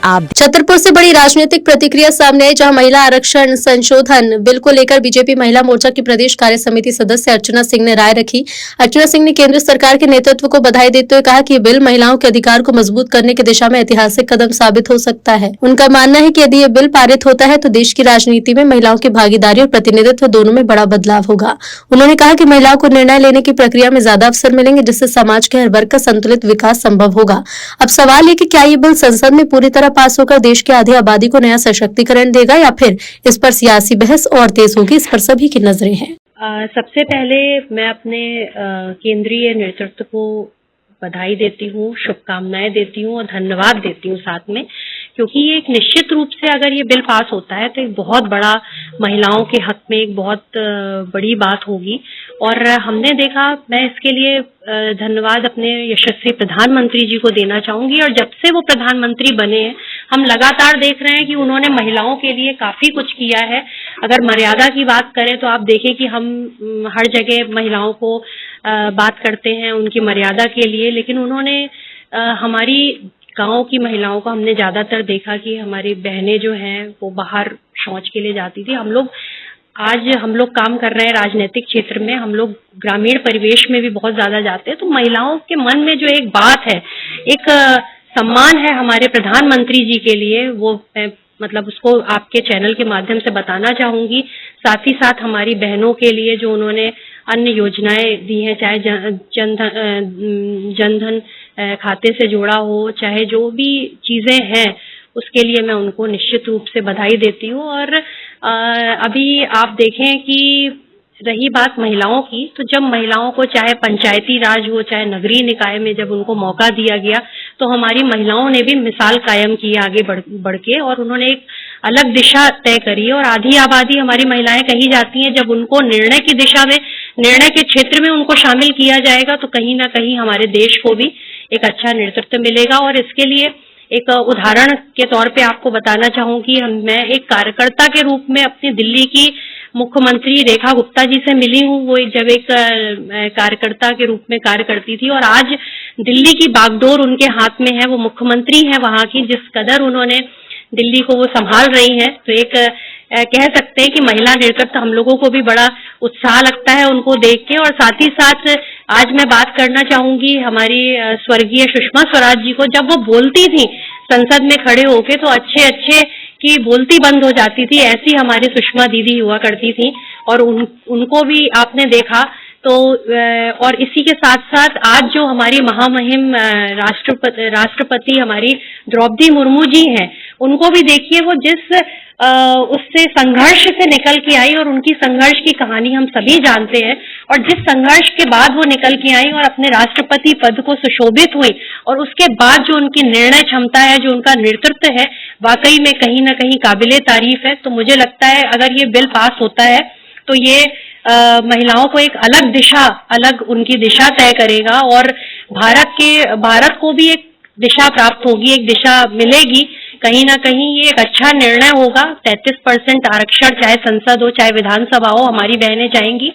आप। छतरपुर से बड़ी राजनीतिक प्रतिक्रिया सामने आई, जहां महिला आरक्षण संशोधन बिल को लेकर बीजेपी महिला मोर्चा की प्रदेश कार्य समिति सदस्य अर्चना सिंह ने राय रखी। अर्चना सिंह ने केंद्र सरकार के नेतृत्व को बधाई देते हुए कहा कि ये बिल महिलाओं के अधिकार को मजबूत करने की दिशा में ऐतिहासिक कदम साबित हो सकता है। उनका मानना है कि यदि ये बिल पारित होता है तो देश की राजनीति में महिलाओं की भागीदारी और प्रतिनिधित्व दोनों में बड़ा बदलाव होगा। उन्होंने कहा कि महिलाओं को निर्णय लेने की प्रक्रिया में ज्यादा अवसर मिलेंगे, जिससे समाज के हर वर्ग का संतुलित विकास संभव होगा। अब सवाल ये कि क्या ये बिल संसद में पूरी तरह पास होकर देश की आधी आबादी को नया सशक्तिकरण देगा या फिर इस पर सियासी बहस और तेज होगी, इस पर सभी की नजरें हैं। सबसे पहले मैं अपने केंद्रीय नेतृत्व को बधाई देती हूँ, शुभकामनाएं देती हूँ और धन्यवाद देती हूँ साथ में, क्योंकि ये एक निश्चित रूप से अगर ये बिल पास होता है तो एक बहुत बड़ा महिलाओं के हक में एक बहुत बड़ी बात होगी। और हमने देखा, मैं इसके लिए धन्यवाद अपने यशस्वी प्रधानमंत्री जी को देना चाहूंगी। और जब से वो प्रधानमंत्री बने हैं हम लगातार देख रहे हैं कि उन्होंने महिलाओं के लिए काफी कुछ किया है। अगर मर्यादा की बात करें तो आप देखें कि हम हर जगह महिलाओं को बात करते हैं उनकी मर्यादा के लिए, लेकिन उन्होंने हमारी गांव की महिलाओं को हमने ज्यादातर देखा कि हमारी बहनें जो हैं वो बाहर शौच के लिए जाती थी। आज हम लोग काम कर रहे हैं राजनीतिक क्षेत्र में, हम लोग ग्रामीण परिवेश में भी बहुत ज्यादा जाते हैं। तो महिलाओं के मन में जो एक बात है, एक सम्मान है हमारे प्रधानमंत्री जी के लिए, वो मतलब उसको आपके चैनल के माध्यम से बताना चाहूंगी। साथ ही साथ हमारी बहनों के लिए जो उन्होंने अन्य योजनाएं दी हैं, चाहे जनधन खाते से जुड़ा हो, चाहे जो भी चीजें हैं, उसके लिए मैं उनको निश्चित रूप से बधाई देती हूँ। और अभी आप देखें कि रही बात महिलाओं की, तो जब महिलाओं को चाहे पंचायती राज हो चाहे नगरीय निकाय में जब उनको मौका दिया गया तो हमारी महिलाओं ने भी मिसाल कायम की आगे बढ़ के, और उन्होंने एक अलग दिशा तय करी। और आधी आबादी हमारी महिलाएं कही जाती हैं, जब उनको निर्णय की दिशा में, निर्णय के क्षेत्र में उनको शामिल किया जाएगा तो कहीं ना कहीं हमारे देश को भी एक अच्छा नेतृत्व मिलेगा। और इसके लिए एक उदाहरण के तौर पे आपको बताना चाहूंगी, मैं एक कार्यकर्ता के रूप में अपनी दिल्ली की मुख्यमंत्री रेखा गुप्ता जी से मिली हूँ। वो जब एक कार्यकर्ता के रूप में कार्य करती थी और आज दिल्ली की बागडोर उनके हाथ में है, वो मुख्यमंत्री हैं वहां की, जिस कदर उन्होंने दिल्ली को वो संभाल रही हैं। तो एक कह सकते हैं कि महिला नेतृत्व हम लोगों को भी बड़ा उत्साह लगता है उनको देख के। और साथ ही साथ आज मैं बात करना चाहूंगी हमारी स्वर्गीय सुषमा स्वराज जी को। जब वो बोलती थी संसद में खड़े होके तो अच्छे की बोलती बंद हो जाती थी, ऐसी हमारी सुषमा दीदी हुआ करती थी। और उनको भी आपने देखा तो, और इसी के साथ साथ आज जो हमारी महामहिम राष्ट्रपति हमारी द्रौपदी मुर्मू जी हैं, उनको भी देखिए, वो जिस उससे संघर्ष से निकल के आई, और उनकी संघर्ष की कहानी हम सभी जानते हैं, और जिस संघर्ष के बाद वो निकल के आई और अपने राष्ट्रपति पद को सुशोभित हुई, और उसके बाद जो उनकी निर्णय क्षमता है, जो उनका नेतृत्व है, वाकई में कहीं ना कहीं काबिले तारीफ है। तो मुझे लगता है अगर ये बिल पास होता है तो ये महिलाओं को एक अलग उनकी दिशा तय करेगा, और भारत को भी एक दिशा प्राप्त होगी, एक दिशा मिलेगी। कहीं ना कहीं ये एक अच्छा निर्णय होगा। 33% आरक्षण चाहे संसद हो चाहे विधानसभा हो, हमारी बहनें चाहेंगी